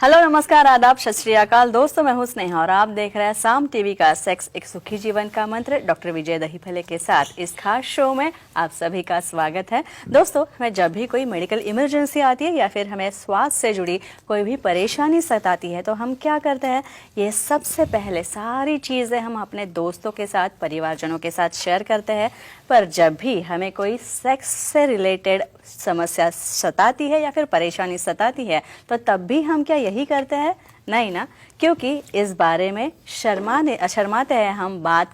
Hello, नमस्कार, आदाब, सत श्री अकाल। दोस्तों, मैं हूं स्नेहा और आप देख रहे हैं साम टीवी का सेक्स एक सुखी जीवन का मंत्र डॉक्टर विजय दहीफले के साथ। इस खास शो में आप सभी का स्वागत है। दोस्तों, हमें जब भी कोई मेडिकल इमरजेंसी आती है या फिर हमें स्वास्थ्य से जुड़ी कोई भी परेशानी सताती है तो हम क्या करते हैं, ये सबसे पहले सारी चीज़ें हम अपने दोस्तों के साथ, परिवारजनों के साथ शेयर करते हैं। पर जब भी हमें कोई सेक्स से रिलेटेड समस्या सताती है या फिर परेशानी सताती है तो तब भी हम क्या यही करते हैं? नहीं ना, क्योंकि इस बारे में शर्माते हैं हम बात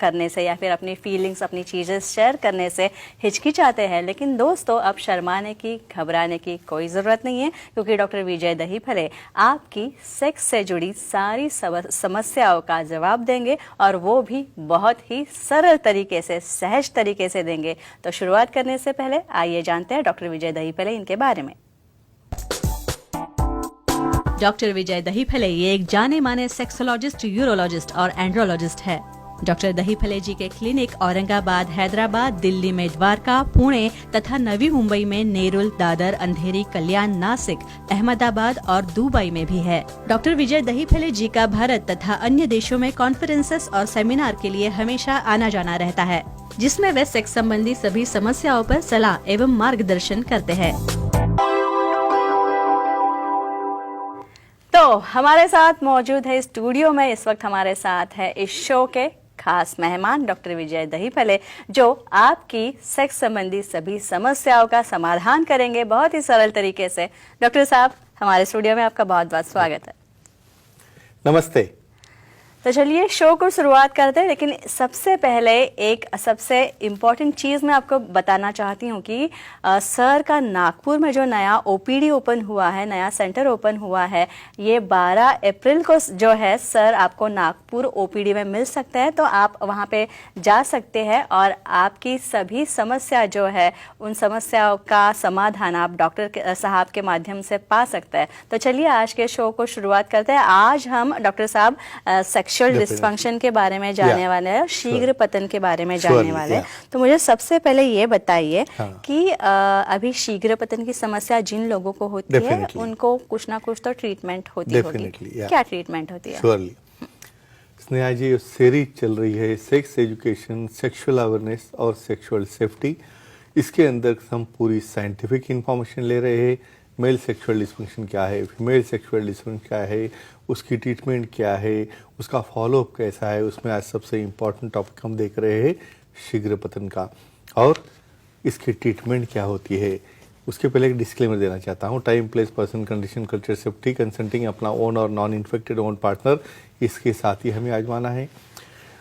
करने से या फिर अपनी फीलिंग्स, अपनी चीज़ें शेयर करने से हिचकिचाते हैं। लेकिन दोस्तों, अब शर्माने की, घबराने की कोई ज़रूरत नहीं है, क्योंकि डॉक्टर विजय दहीफले आपकी सेक्स से जुड़ी सारी समस्याओं का जवाब देंगे और वो भी बहुत ही सरल तरीके से, सहज तरीके से देंगे। तो शुरुआत करने से पहले आइए जानते हैं डॉक्टर विजय दहीफले इनके बारे में। डॉक्टर विजय दहीफले ये एक जाने माने सेक्सोलॉजिस्ट, यूरोलॉजिस्ट और एंड्रोलॉजिस्ट है। डॉक्टर दहीफले जी के क्लिनिक औरंगाबाद, हैदराबाद, दिल्ली में द्वारका, पुणे तथा नवी मुंबई में नेरुल, दादर, अंधेरी, कल्याण, नासिक, अहमदाबाद और दुबई में भी है। डॉक्टर विजय दहीफले जी का भारत तथा अन्य देशों में कॉन्फ्रेंसेस और सेमिनार के लिए हमेशा आना जाना रहता है, जिसमें वे सेक्स संबंधी सभी समस्याओं पर सलाह एवं मार्गदर्शन करते हैं। तो हमारे साथ मौजूद है स्टूडियो में इस वक्त हमारे साथ है इस शो के खास मेहमान डॉक्टर विजय दहीफले, जो आपकी सेक्स संबंधी सभी समस्याओं का समाधान करेंगे बहुत ही सरल तरीके से। डॉक्टर साहब, हमारे स्टूडियो में आपका बहुत बहुत स्वागत है। नमस्ते। तो चलिए शो को शुरुआत करते हैं, लेकिन सबसे पहले एक सबसे इम्पॉर्टेंट चीज़ मैं आपको बताना चाहती हूँ कि सर का नागपुर में जो नया ओपीडी ओपन हुआ है, नया सेंटर ओपन हुआ है, ये 12 अप्रैल को जो है सर आपको नागपुर ओपीडी में मिल सकता है। तो आप वहाँ पे जा सकते हैं और आपकी सभी समस्या जो है, उन समस्याओं का समाधान आप डॉक्टर साहब के माध्यम से पा सकते हैं। तो चलिए आज के शो को शुरुआत करते हैं। आज हम डॉक्टर साहब सेक्सुअल डिस्फंक्शन के बारे में जानने वाले हैं, शीघ्र पतन के बारे में जानने वाले हैं। तो मुझे सबसे पहले ये बताइए कि अभी शीघ्र पतन की समस्या जिन लोगों को होती है उनको कुछ ना कुछ तो ट्रीटमेंट होती होगी। क्या ट्रीटमेंट होती है? श्योरली स्नेहा जी, सीरीज चल रही है सेक्स एजुकेशन, सेक्सुअल अवेयरनेस और सेक्सुअल सेफ्टी। इसके अंदर हम पूरी साइंटिफिक इंफॉर्मेशन ले रहे हैं। मेल सेक्सुअल डिस्फंक्शन क्या है, फीमेल सेक्सुअल डिस्फंक्शन क्या है, उसकी ट्रीटमेंट क्या है, उसका फॉलोअप कैसा है। उसमें आज सबसे इम्पॉर्टेंट टॉपिक हम देख रहे हैं शीघ्र पतन का, और इसकी ट्रीटमेंट क्या होती है। उसके पहले एक डिस्क्लेमर देना चाहता हूँ। Time, place, person, condition, culture, safety, consulting अपना ओन और नॉन इन्फेक्टेड ओन पार्टनर, इसके साथ ही हमें आजमाना है।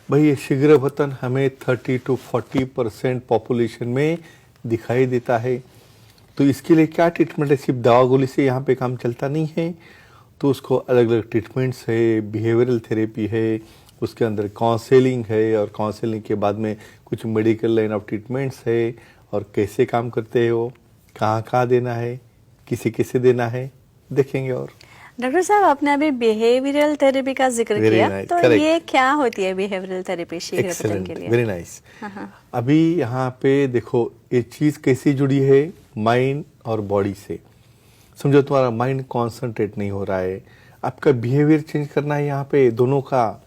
भाई, ये शीघ्र पतन हमें 30 to 40% पॉपुलेशन में दिखाई देता है। तो इसके लिए क्या ट्रीटमेंट है? सिर्फ दवा गोली से यहाँ पे काम चलता नहीं है। तो उसको अलग अलग ट्रीटमेंट्स है, बिहेवियरल थेरेपी है, उसके अंदर काउंसलिंग है, और काउंसलिंग के बाद में कुछ मेडिकल लाइन ऑफ ट्रीटमेंट्स है, और कैसे काम करते हैं वो, कहाँ कहाँ देना है, किसे देना है, देखेंगे। और डॉक्टर साहब, आपने अभी बिहेवियरल थेरेपी का जिक्र किया, तो correct. ये क्या होती है बिहेवियरल थेरेपी शीघ्र पतन के लिए? Very nice. अभी यहाँ पे देखो, ये चीज कैसे जुड़ी है माइंड और बॉडी से। समझो तुम्हारा माइंड कॉन्सेंट्रेट नहीं हो रहा है, आपका बिहेवियर चेंज करना है यहाँ पे दोनों का।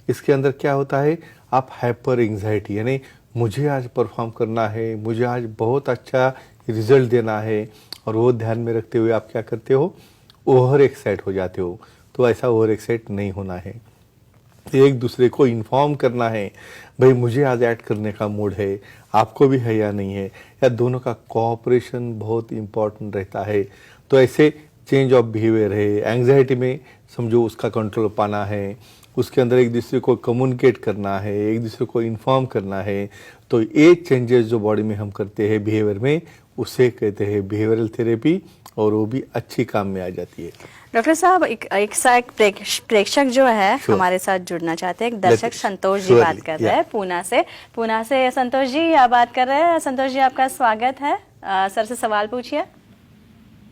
इसके अंदर क्या होता है, आप हाइपर एंजाइटी, यानी मुझे आज परफॉर्म करना है, मुझे आज बहुत अच्छा रिजल्ट देना है, और वो ध्यान में रखते हुए आप क्या करते हो, ओवर एक्साइट हो जाते हो। तो ऐसा ओवर एक्साइट नहीं होना है। एक दूसरे को इन्फॉर्म करना है, भाई मुझे आज ऐड करने का मूड है, आपको भी है या नहीं है, या दोनों का कोऑपरेशन बहुत इंपॉर्टेंट रहता है। तो ऐसे चेंज ऑफ बिहेवियर है। एंग्जाइटी में समझो उसका कंट्रोल पाना है, उसके अंदर एक दूसरे को कम्युनिकेट करना है, एक दूसरे को इन्फॉर्म करना है। तो ये चेंजेस जो बॉडी में हम करते हैं बिहेवियर में, उसे कहते हैं बिहेवियरल थेरेपी, और वो भी अच्छी काम में आ जाती है। डॉक्टर साहब, एक प्रेक्षक जो है हमारे साथ जुड़ना चाहते हैं। एक दर्शक संतोष जी बात कर रहे हैं पूना से संतोष जी आप बात कर रहे हैं। संतोष जी, आपका स्वागत है। सर से सवाल पूछिए।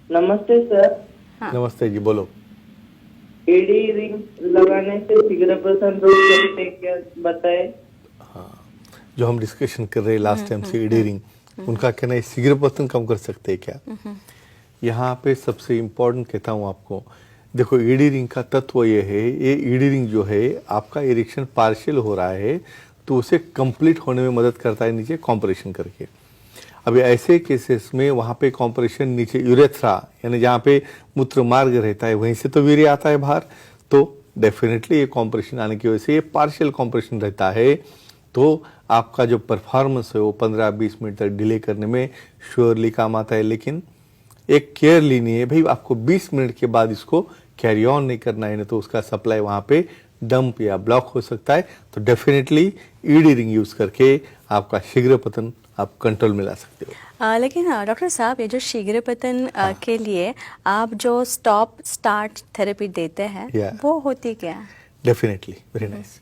नमस्ते सर। हाँ। नमस्ते जी, बोलो। एडी रिंग लगाने से शीघ्र पतन रोक सकते हैं क्या, बताए? हाँ, जो हम डिस्कशन कर रहे हैं लास्ट टाइम से एडी रिंग, उनका कहना है शीघ्र पतन कम कर सकते हैं क्या। यहाँ पे सबसे इम्पोर्टेंट कहता हूँ आपको, देखो ईडी रिंग का तत्व ये है, ये ईडी रिंग जो है आपका इरेक्शन पार्शियल हो रहा है तो उसे कंप्लीट होने में मदद करता है नीचे कॉम्प्रेशन करके। अभी ऐसे केसेस में वहाँ पे कॉम्प्रेशन नीचे यूरेथ्रा यानी जहाँ पे मूत्र मार्ग रहता है वहीं से तो वीर्य आता है बाहर, तो डेफिनेटली ये कॉम्प्रेशन आने की वजह से ये पार्शियल कॉम्प्रेशन रहता है, तो आपका जो परफॉर्मेंस है वो 15-20 मिनट तक डिले करने में श्योरली काम आता है। लेकिन एक केयर लेनी है भाई, आपको 20 मिनट के बाद इसको कैरी ऑन नहीं करना है, नहीं तो उसका सप्लाई वहाँ पे डंप या ब्लॉक हो सकता है। तो डेफिनेटली ईडी रिंग यूज करके आपका शीघ्र पतन आप कंट्रोल में ला सकते हो। लेकिन डॉक्टर साहब, ये जो शीघ्र पतन के लिए आप जो स्टॉप स्टार्ट थेरेपी देते हैं वो होती क्या है? Definitely, very nice.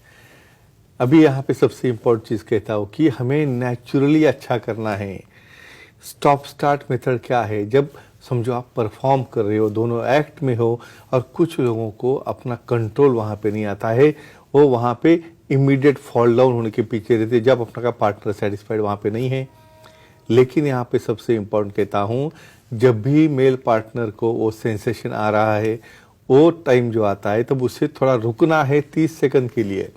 अभी यहाँ पे सबसे इम्पोर्टेंट चीज कहता हूँ कि हमें नेचुरली अच्छा करना है। स्टॉप स्टार्ट मेथड क्या है? जब समझो आप परफॉर्म कर रहे हो, दोनों एक्ट में हो और कुछ लोगों को अपना कंट्रोल वहाँ पे नहीं आता है, वो वहाँ पे इमीडिएट फॉल डाउन होने के पीछे रहते जब अपना का पार्टनर सेटिस्फाइड वहाँ पे नहीं है। लेकिन यहाँ पे सबसे इम्पोर्टेंट कहता हूँ, जब भी मेल पार्टनर को वो सेंसेशन आ रहा है, वो टाइम जो आता है तब उसे थोड़ा रुकना है 30 सेकंड के लिए,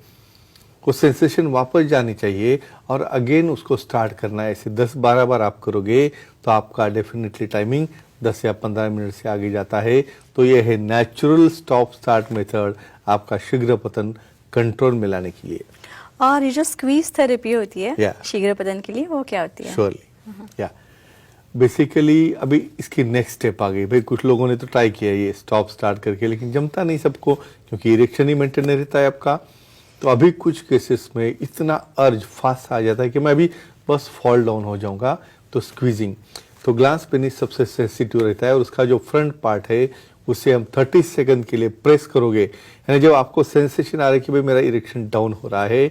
वो सेंसेशन वापस जानी चाहिए और अगेन उसको स्टार्ट करना है। ऐसे 10-12 बार आप करोगे तो आपका डेफिनेटली टाइमिंग 10 या 15 मिनट से आगे जाता है। तो ये है नेचुरल स्टॉप स्टार्ट मेथड आपका शीघ्र पतन कंट्रोल में लाने के लिए। और ये जो स्क्वीज थेरेपी होती है Yeah. शीघ्र पतन के लिए, वो क्या होती है? श्योरली, या बेसिकली अभी इसकी नेक्स्ट स्टेप आ गई भाई। कुछ लोगों ने तो ट्राई किया ये स्टॉप स्टार्ट करके, लेकिन जमता नहीं सबको क्योंकि इरेक्शन ही मेंटेन रहता है आपका। तो अभी कुछ केसेस में इतना अर्ज फास्ट आ जाता है कि मैं अभी बस फॉल डाउन हो जाऊंगा, तो स्क्वीजिंग। तो ग्लास पेनिस सबसे सेंसिटिव रहता है और उसका जो फ्रंट पार्ट है उसे हम 30 सेकंड के लिए प्रेस करोगे, यानी जब आपको सेंसेशन आ रहा है कि भाई मेरा इरेक्शन डाउन हो रहा है,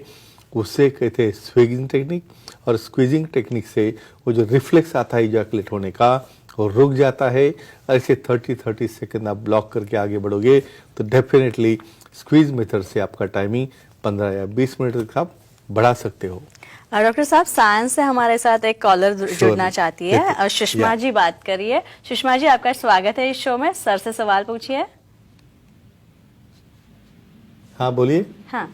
उसे कहते हैं स्विगिंग टेक्निक। और स्क्वीजिंग टेक्निक से वो जो रिफ्लेक्स आता है इजैकुलेट होने का वो रुक जाता है। ऐसे 30 सेकंड आप ब्लॉक करके आगे बढ़ोगे तो डेफिनेटली स्क्वीज मेथड से आपका टाइमिंग 15 या 20 मिनट तक आप बढ़ा सकते हो। डॉक्टर साहब, साइंस से हमारे साथ एक कॉलर जुड़ना चाहती है और सुषमा जी बात करिए। सुषमा जी, आपका स्वागत है इस शो में। सर से सवाल पूछिए। हाँ बोलिए। हाँ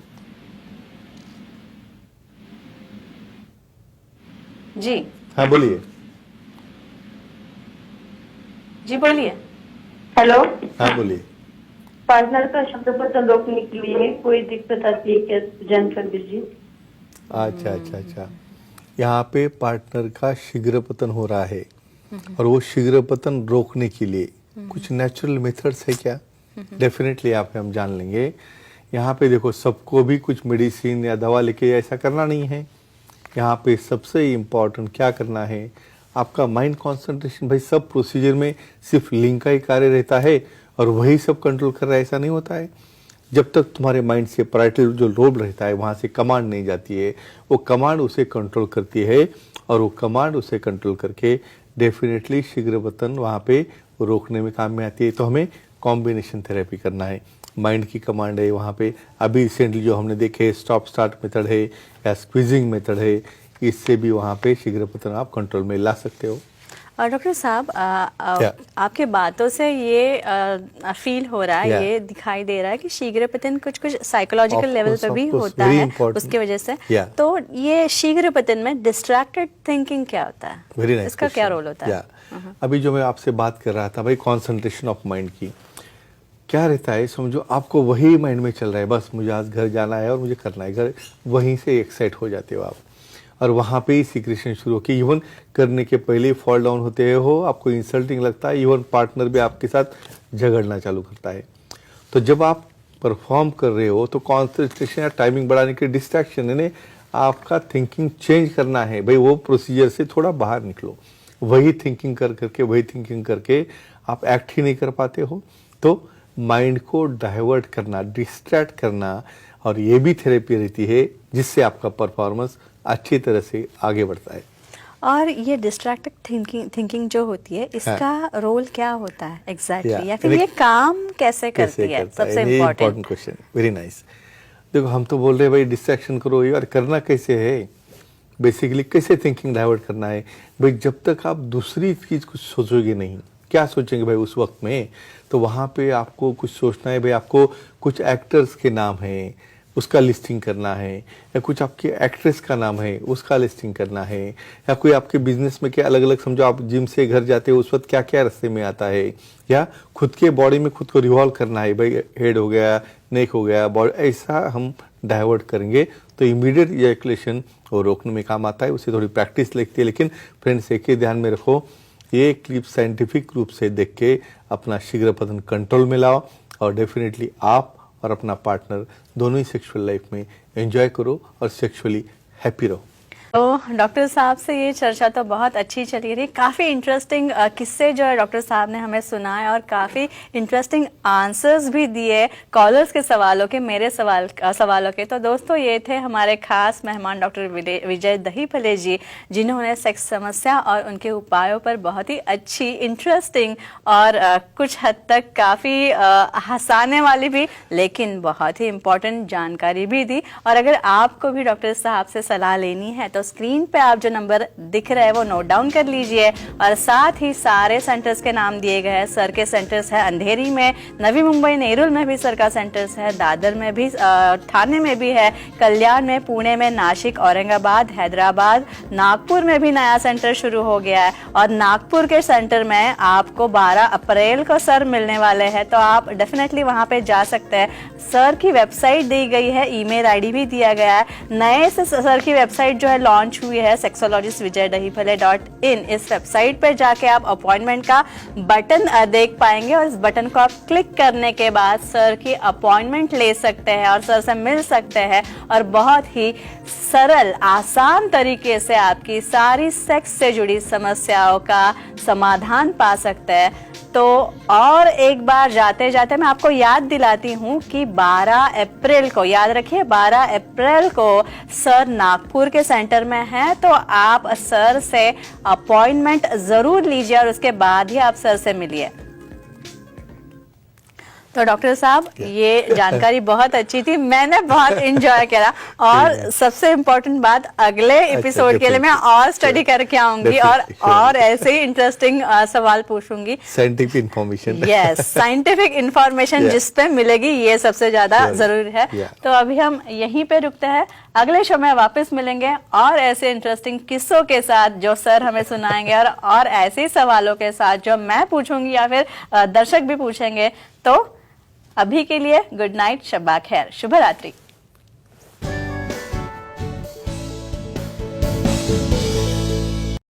जी, हाँ बोलिए। जी बोलिए। हेलो, हाँ बोलिए। पार्टनर का शीघ्र पतन रोकने के लिए कोई दिक्कत आती है क्या? जान कर दीजिए। अच्छा। यहाँ पे पार्टनर का शीघ्र पतन हो रहा है और वो शीघ्र पतन रोकने के लिए कुछ नेचुरल मेथड्स है क्या? डेफिनेटली आप हम जान लेंगे। यहाँ पे देखो, सबको भी कुछ मेडिसिन या दवा लेके ऐसा करना नहीं है। यहाँ पे सबसे इम्पोर्टेंट क्या करना है, आपका माइंड कंसंट्रेशन। भाई सब प्रोसीजर में सिर्फ लिंग का ही कार्य रहता है और वही सब कंट्रोल कर रहा है, ऐसा नहीं होता है। जब तक तुम्हारे माइंड से पैराइटल जो लोब रहता है वहाँ से कमांड नहीं जाती है, वो कमांड उसे कंट्रोल करती है और वो कमांड उसे कंट्रोल करके डेफिनेटली शीघ्र पतन वहाँ पे रोकने में काम में आती है। तो हमें कॉम्बिनेशन थेरेपी करना है। माइंड की कमांड है वहाँ पे। अभी रिसेंटली जो हमने देखे स्टॉप स्टार्ट मेथड है या स्क्वीजिंग मेथड है, इससे भी वहाँ पे शीघ्र पतन आप कंट्रोल में ला सकते हो। और डॉक्टर साहब, आपके बातों से ये फील हो रहा है, ये दिखाई दे रहा है कि शीघ्र पतन कुछ साइकोलॉजिकल लेवल पे भी होता है उसकी वजह से। तो ये शीघ्र पतन में डिस्ट्रैक्टेड थिंकिंग क्या होता है? Very nice. इसका क्या रोल होता है? अभी जो मैं आपसे बात कर रहा था भाई, कॉन्सेंट्रेशन ऑफ माइंड की क्या रहता है, समझो आपको वही माइंड में चल रहा है, बस मुझे आज घर जाना है और मुझे करना है, घर वहीं से एक्साइट हो जाते हो आप और वहाँ पे ही सीक्रेशन शुरू होगी। इवन करने के पहले ही फॉल डाउन होते हो, आपको इंसल्टिंग लगता है, इवन पार्टनर भी आपके साथ झगड़ना चालू करता है। तो जब आप परफॉर्म कर रहे हो तो कॉन्सेंट्रेशन या टाइमिंग बढ़ाने के डिस्ट्रैक्शन, यानी आपका थिंकिंग चेंज करना है। भाई वो प्रोसीजर से थोड़ा बाहर निकलो। वही थिंकिंग करके आप एक्ट ही नहीं कर पाते हो। तो माइंड को डाइवर्ट करना, डिस्ट्रैक्ट करना, और ये भी थेरेपी रहती है जिससे आपका परफॉर्मेंस अच्छी तरह से आगे बढ़ता है। और ये डिस्ट्रैक्टेड थिंकिंग जो होती है, इसका रोल क्या होता है एग्जैक्टली, या फिर ये काम कैसे करती है? सबसे इम्पोर्टेंट क्वेश्चन, वेरी नाइस। देखो हम तो बोल रहे हैं भाई डिस्ट्रैक्शन करो, यार करना कैसे है, बेसिकली कैसे थिंकिंग डाइवर्ट करना है। भाई जब तक आप दूसरी चीज कुछ सोचोगे नहीं, क्या सोचेंगे भाई उस वक्त में? तो वहाँ पे आपको कुछ सोचना है भाई, आपको कुछ एक्टर्स के नाम हैं उसका लिस्टिंग करना है, या कुछ आपके एक्ट्रेस का नाम है उसका लिस्टिंग करना है, या कोई आपके बिजनेस में क्या अलग अलग, समझो आप जिम से घर जाते हो उस वक्त क्या क्या रास्ते में आता है, या खुद के बॉडी में खुद को रिवॉल्व करना है, भाई हेड हो गया, नेक हो गया, बॉडी, ऐसा हम डाइवर्ट करेंगे तो इमीडिएट इजैकुलेशन वो रोकने में काम आता है। उसे थोड़ी प्रैक्टिस लगती है, लेकिन फ्रेंड्स एक ही ध्यान में रखो, ये क्लिप साइंटिफिक रूप से देख के अपना शीघ्र पतन कंट्रोल में लाओ, और डेफिनेटली आप और अपना पार्टनर दोनों ही सेक्सुअल लाइफ में एंजॉय करो और सेक्सुअली हैप्पी रहो। तो डॉक्टर साहब से ये चर्चा तो बहुत अच्छी चली रही, काफ़ी इंटरेस्टिंग किस्से जो है डॉक्टर साहब ने हमें सुनाए और काफ़ी इंटरेस्टिंग आंसर्स भी दिए कॉलर्स के सवालों के, मेरे सवालों के। तो दोस्तों ये थे हमारे खास मेहमान डॉक्टर विजय दहीफले जी, जिन्होंने सेक्स समस्या और उनके उपायों पर बहुत ही अच्छी, इंटरेस्टिंग और कुछ हद तक काफ़ी हंसाने वाली भी लेकिन बहुत ही इम्पोर्टेंट जानकारी भी दी। और अगर आपको भी डॉक्टर साहब से सलाह लेनी है तो स्क्रीन पे आप जो नंबर दिख रहे हैं वो नोट डाउन कर लीजिए, और साथ ही सारे सेंटर्स के नाम दिए गए हैं। सर के सेंटर्स है अंधेरी में, नवी मुंबई नेरुल में भी सर का सेंटर्स है, दादर में भी, थाने में भी है, कल्याण में, पुणे में, नासिक, औरंगाबाद, हैदराबाद, नागपुर में भी नया सेंटर शुरू हो गया है। और नागपुर के सेंटर में आपको 12 अप्रैल को सर मिलने वाले हैं, तो आप डेफिनेटली वहां पे जा सकते हैं। सर की वेबसाइट दी गई है, ईमेल आईडी भी दिया गया है। नए से सर की वेबसाइट जो है लॉन्च हुई है sexologistvijaydahipale.in। इस वेबसाइट पर जाके आप अपॉइंटमेंट का बटन देख पाएंगे, और इस बटन को आप क्लिक करने के बाद सर की अपॉइंटमेंट ले सकते हैं और सर से मिल सकते हैं, और बहुत ही सरल आसान तरीके से आपकी सारी सेक्स से जुड़ी समस्याओं का समाधान पा सकते हैं। तो और एक बार जाते जाते मैं आपको याद दिलाती हूँ कि 12 अप्रैल को, याद रखिए 12 अप्रैल को सर नागपुर के सेंटर में है, तो आप सर से अपॉइंटमेंट जरूर लीजिए और उसके बाद ही आप सर से मिलिए। तो डॉक्टर साहब ये जानकारी बहुत अच्छी थी, मैंने बहुत एंजॉय करा, और सबसे इम्पोर्टेंट बात, अगले एपिसोड के लिए मैं और स्टडी करके आऊंगी और ऐसे ही इंटरेस्टिंग सवाल पूछूंगी। Scientific information, yes, scientific information जिस पे मिलेगी ये सबसे ज्यादा जरूरी है। तो अभी हम यहीं पे रुकते हैं, अगले शो में वापस मिलेंगे और ऐसे इंटरेस्टिंग किस्सों के साथ जो सर हमें सुनाएंगे, और ऐसे सवालों के साथ जो मैं पूछूंगी या फिर दर्शक भी पूछेंगे। तो अभी के लिए गुड नाइट, शब्बा खैर, शुभ रात्रि।